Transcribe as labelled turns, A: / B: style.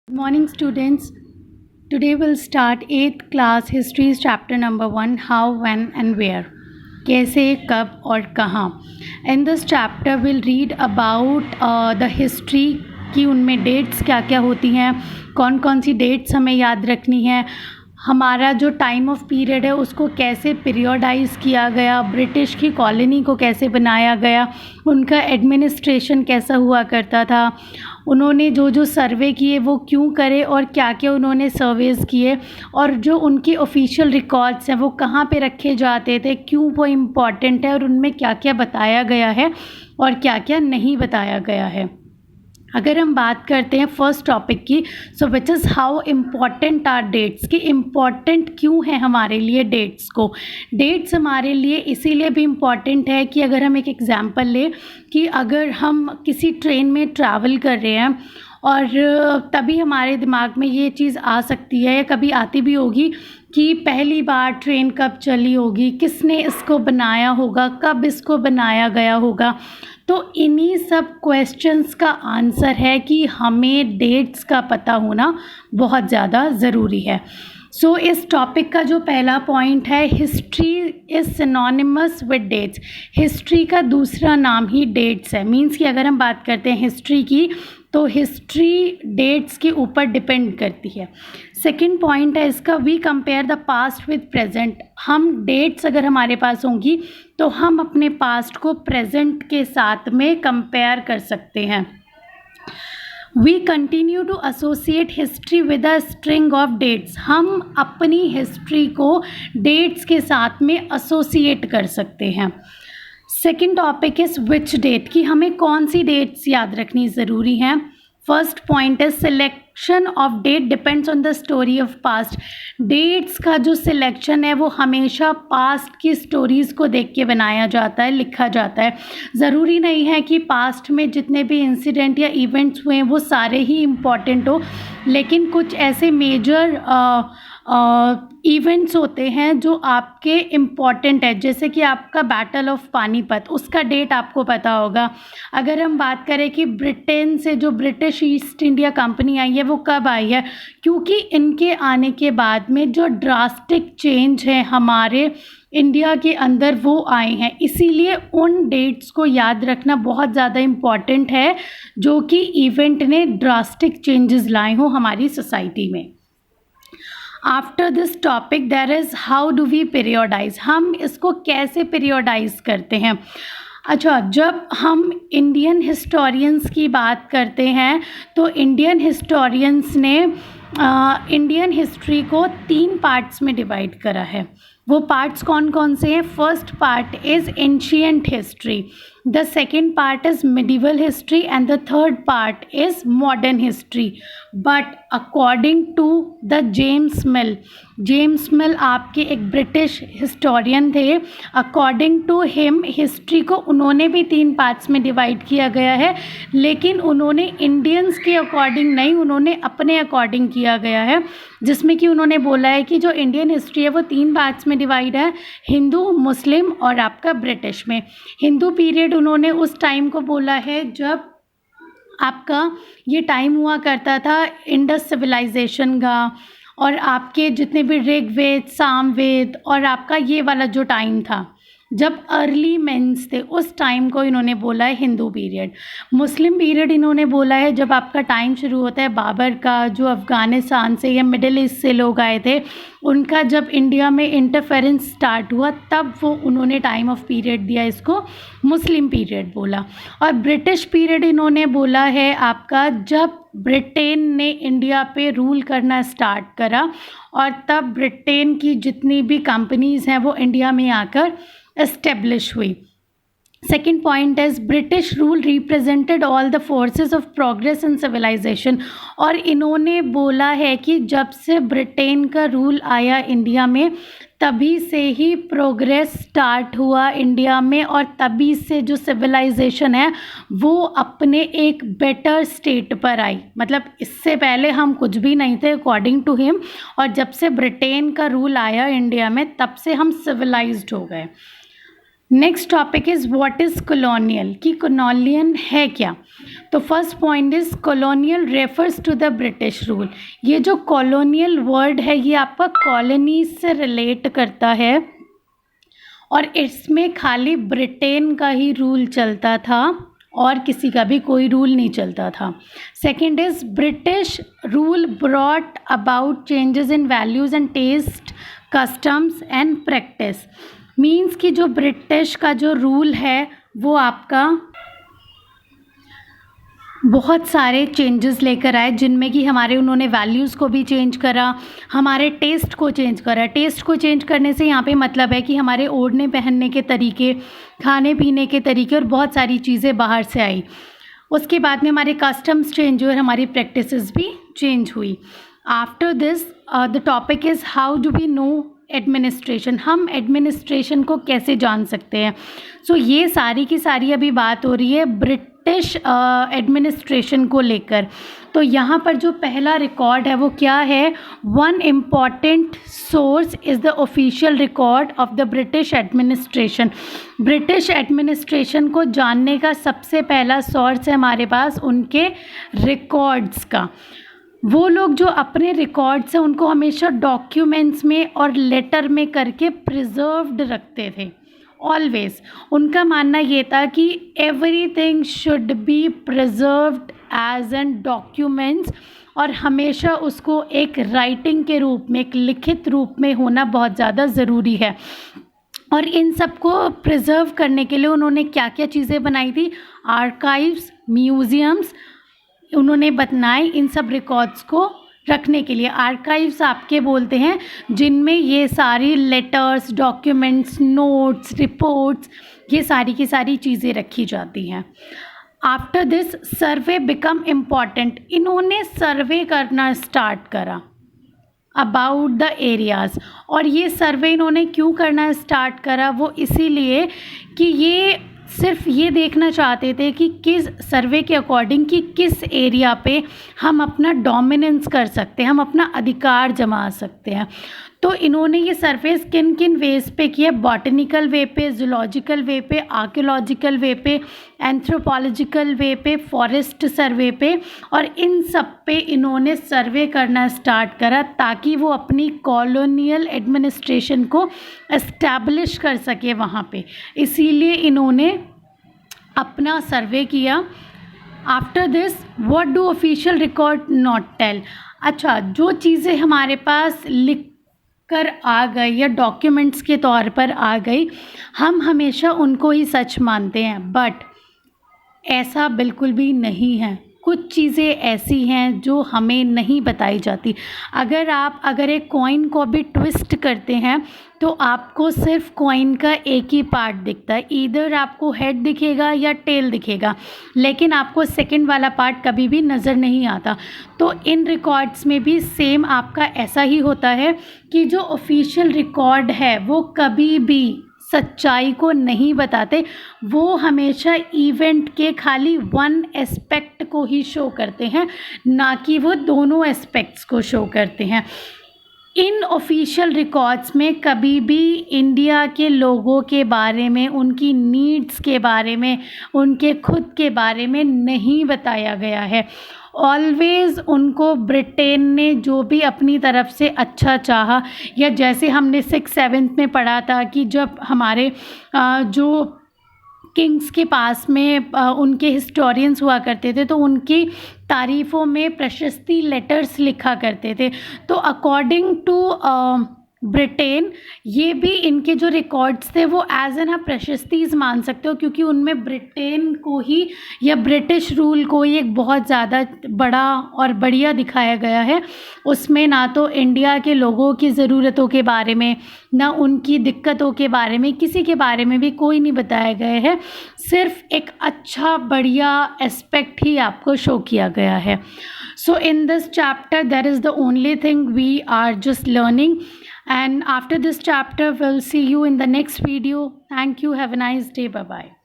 A: Good morning, students. Today we'll start 8th class History chapter number 1, How, When and Where. कैसे, कब और कहाँ. In this chapter we'll read about the history कि उनमें dates क्या क्या होती हैं, कौन कौन सी dates हमें याद रखनी है, हमारा जो टाइम ऑफ पीरियड है उसको कैसे पीरियोडाइज़ किया गया, ब्रिटिश की कॉलोनी को कैसे बनाया गया, उनका एडमिनिस्ट्रेशन कैसा हुआ करता था, उन्होंने जो जो सर्वे किए वो क्यों करे और क्या क्या उन्होंने सर्वेज़ किए, और जो उनके ऑफिशियल रिकॉर्ड्स हैं वो कहाँ पे रखे जाते थे, क्यों वो इम्पॉर्टेंट है और उनमें क्या क्या बताया गया है और क्या क्या नहीं बताया गया है. अगर हम बात करते हैं फर्स्ट टॉपिक की, so which is how important are dates, कि इम्पॉर्टेंट क्यों है हमारे लिए डेट्स को. डेट्स हमारे लिए इसीलिए भी इम्पॉर्टेंट है कि अगर हम एक एग्ज़ाम्पल लें कि अगर हम किसी ट्रेन में ट्रैवल कर रहे हैं और तभी हमारे दिमाग में ये चीज़ आ सकती है या कभी आती भी होगी कि पहली बार ट्रेन कब चली होगी, किसने इसको बनाया होगा, कब इसको बनाया गया होगा. तो इन्हीं सब क्वेश्चंस का आंसर है कि हमें डेट्स का पता होना बहुत ज़्यादा ज़रूरी है. सो इस टॉपिक का जो पहला पॉइंट है, history is synonymous with dates. History का दूसरा नाम ही डेट्स है. मीन्स कि अगर हम बात करते हैं हिस्ट्री की तो हिस्ट्री डेट्स के ऊपर डिपेंड करती है. सेकेंड पॉइंट है इसका, we compare the past with present. हम डेट्स अगर हमारे पास होंगी तो हम अपने पास्ट को प्रेजेंट के साथ में कंपेयर कर सकते हैं. We continue to associate history with a string of dates. हम अपनी हिस्ट्री को डेट्स के साथ में एसोसिएट कर सकते हैं. Second topic is which date, कि हमें कौन सी डेट्स याद रखनी ज़रूरी हैं. फर्स्ट पॉइंट है selection of date depends on the story of past. Dates का जो सिलेक्शन है वो हमेशा पास्ट की स्टोरीज़ को देख के बनाया जाता है, लिखा जाता है. ज़रूरी नहीं है कि पास्ट में जितने भी इंसिडेंट या इवेंट्स हुए हैं वो सारे ही इम्पॉर्टेंट हो, लेकिन कुछ ऐसे मेजर इवेंट्स होते हैं जो आपके इम्पॉर्टेंट है, जैसे कि आपका बैटल ऑफ पानीपत, उसका डेट आपको पता होगा. अगर हम बात करें कि ब्रिटेन से जो ब्रिटिश ईस्ट इंडिया कंपनी आई है वो कब आई है, क्योंकि इनके आने के बाद में जो ड्रास्टिक चेंज है हमारे इंडिया के अंदर वो आए हैं. इसीलिए उन डेट्स को याद रखना बहुत ज़्यादा इम्पॉर्टेंट है जो कि इवेंट ने ड्रास्टिक चेंजेस लाए हों हमारी सोसाइटी में. After this topic there is how do we periodise. हम इसको कैसे पीरियोडाइज करते हैं. अच्छा, जब हम इंडियन हिस्टोरियंस की बात करते हैं तो इंडियन हिस्टोरियंस ने इंडियन हिस्ट्री को 3 पार्ट्स में डिवाइड करा है. वो पार्ट्स कौन कौन से हैं. First part is ancient history, the second part is medieval history and the third part is modern history. But according to the James Mill आपके एक ब्रिटिश हिस्टोरियन थे. अकॉर्डिंग टू हिम हिस्ट्री को उन्होंने भी 3 पार्ट्स में divide किया गया है, लेकिन उन्होंने इंडियंस के अकॉर्डिंग नहीं, उन्होंने अपने अकॉर्डिंग किया गया है, जिसमें कि उन्होंने बोला है कि जो इंडियन हिस्ट्री है वो 3 पार्ट्स में डिवाइड है, हिंदू, मुस्लिम और आपका ब्रिटिश में. हिंदू पीरियड उन्होंने उस टाइम को बोला है जब आपका ये टाइम हुआ करता था इंडस सिविलाइजेशन का, और आपके जितने भी ऋग्वेद, सामवेद और आपका ये वाला जो टाइम था जब अर्ली मेंस थे, उस टाइम को इन्होंने बोला है हिंदू पीरियड. मुस्लिम पीरियड इन्होंने बोला है जब आपका टाइम शुरू होता है बाबर का, जो अफ़गानिस्तान से या मिडिल ईस्ट से लोग आए थे, उनका जब इंडिया में इंटरफेरेंस स्टार्ट हुआ तब वो उन्होंने टाइम ऑफ पीरियड दिया, इसको मुस्लिम पीरियड बोला. और ब्रिटिश पीरियड इन्होंने बोला है आपका जब ब्रिटेन ने इंडिया पे रूल करना स्टार्ट करा, और तब ब्रिटेन की जितनी भी कंपनीज़ हैं वो इंडिया में आकर एस्टेब्लिश हुई. Second point is British rule represented all the forces of progress and civilization. और इन्होंने बोला है कि जब से ब्रिटेन का रूल आया इंडिया में तभी से ही प्रोग्रेस स्टार्ट हुआ इंडिया में, और तभी से जो सिविलाइजेशन है वो अपने एक बेटर स्टेट पर आई. मतलब इससे पहले हम कुछ भी नहीं थे अकॉर्डिंग टू हिम, और जब से ब्रिटेन का रूल आया इंडिया में तब से हम सिविलाइज्ड हो गए. Next topic is what is colonial, कि कॉलोनियल है क्या। तो first point is colonial refers to the British rule. ये जो कॉलोनियल वर्ड है ये आपका कॉलोनीज से रिलेट करता है और इसमें खाली ब्रिटेन का ही रूल चलता था और किसी का भी कोई रूल नहीं चलता था। Second is British rule brought about changes in values and taste, customs and practice. Means कि जो ब्रिटिश का जो रूल है वो आपका बहुत सारे चेंजेस लेकर आए, जिनमें कि हमारे उन्होंने वैल्यूज़ को भी चेंज करा, हमारे टेस्ट को चेंज करा। टेस्ट को चेंज करने से यहाँ पे मतलब है कि हमारे ओढ़ने पहनने के तरीके, खाने पीने के तरीके और बहुत सारी चीज़ें बाहर से आई। उसके बाद में हमारे कस्टम्स चेंज हुए और हमारी प्रैक्टिसेस भी चेंज हुई। After this the topic is how do we know administration. हम एडमिनिस्ट्रेशन को कैसे जान सकते हैं। सो ये सारी की सारी अभी बात हो रही है ब्रिटिश एडमिनिस्ट्रेशन को लेकर। तो यहाँ पर जो पहला रिकॉर्ड है वो क्या है, one important source is the official record of the British administration. British administration को जानने का सबसे पहला सोर्स है हमारे पास उनके रिकॉर्ड्स का। वो लोग जो अपने रिकॉर्ड्स हैं उनको हमेशा डॉक्यूमेंट्स में और लेटर में करके प्रिजर्व्ड रखते थे ऑलवेज। उनका मानना ये था कि everything should be preserved as an documents और हमेशा उसको एक राइटिंग के रूप में, एक लिखित रूप में होना बहुत ज़्यादा ज़रूरी है। और इन सबको प्रिजर्व करने के लिए उन्होंने क्या क्या चीज़ें बनाई थी, आर्काइव्स, म्यूज़ियम्स उन्होंने बनाए इन सब रिकॉर्ड्स को रखने के लिए। आर्काइव्स आपके बोलते हैं जिनमें ये सारी लेटर्स, डॉक्यूमेंट्स, नोट्स, रिपोर्ट्स, ये सारी की सारी चीज़ें रखी जाती हैं। After this survey become important. इन्होंने सर्वे करना स्टार्ट करा अबाउट द एरियाज़। और ये सर्वे इन्होंने क्यों करना स्टार्ट करा, वो इसीलिए कि ये सिर्फ ये देखना चाहते थे कि किस सर्वे के अकॉर्डिंग कि किस एरिया पे हम अपना डोमिनेंस कर सकते हैं, हम अपना अधिकार जमा सकते हैं। तो इन्होंने ये सर्वे किन किन वेज पे किया, बॉटनिकल वे पे, जूलॉजिकल वे पे, आर्कियोलॉजिकल वे पे, एंथ्रोपोलॉजिकल वे पे, फॉरेस्ट सर्वे पे, और इन सब पे इन्होंने सर्वे करना स्टार्ट करा ताकि वो अपनी कॉलोनियल एडमिनिस्ट्रेशन को एस्टैब्लिश कर सके वहाँ पे। इसीलिए इन्होंने अपना सर्वे किया। After this what do official record not tell. अच्छा, जो चीज़ें हमारे पास लिख कर आ गई या डॉक्यूमेंट्स के तौर पर आ गई, हम हमेशा उनको ही सच मानते हैं, बट ऐसा बिल्कुल भी नहीं है। कुछ चीज़ें ऐसी हैं जो हमें नहीं बताई जाती। अगर एक कॉइन को भी ट्विस्ट करते हैं तो आपको सिर्फ कॉइन का एक ही पार्ट दिखता है, ईदर आपको हेड दिखेगा या टेल दिखेगा, लेकिन आपको सेकंड वाला पार्ट कभी भी नज़र नहीं आता। तो इन रिकॉर्ड्स में भी सेम आपका ऐसा ही होता है कि जो ऑफिशियल रिकॉर्ड है वो कभी भी सच्चाई को नहीं बताते, वो हमेशा इवेंट के खाली वन एस्पेक्ट को ही शो करते हैं, ना कि वो दोनों एस्पेक्ट्स को शो करते हैं। इन ऑफिशियल रिकॉर्ड्स में कभी भी इंडिया के लोगों के बारे में, उनकी नीड्स के बारे में, उनके खुद के बारे में नहीं बताया गया है। ऑलवेज़ उनको ब्रिटेन ने जो भी अपनी तरफ से अच्छा चाहा, या जैसे हमने 6th-7th में पढ़ा था कि जब हमारे जो किंग्स के पास में उनके हिस्टोरियंस हुआ करते थे तो उनकी तारीफ़ों में प्रशस्ति लेटर्स लिखा करते थे। तो अकॉर्डिंग टू ब्रिटेन, ये भी इनके जो रिकॉर्ड्स थे वो एज एन प्रशस्तिज मान सकते हो, क्योंकि उनमें ब्रिटेन को ही या ब्रिटिश रूल को ही एक बहुत ज़्यादा बड़ा और बढ़िया दिखाया गया है। उसमें ना तो इंडिया के लोगों की ज़रूरतों के बारे में, ना उनकी दिक्कतों के बारे में, किसी के बारे में भी कोई नहीं बताया गया है। सिर्फ एक अच्छा बढ़िया एस्पेक्ट ही आपको शो किया गया है। So in this chapter that is the only thing we are just learning, and after this chapter we'll see you in the next video. Thank you. Have a nice day. Bye bye.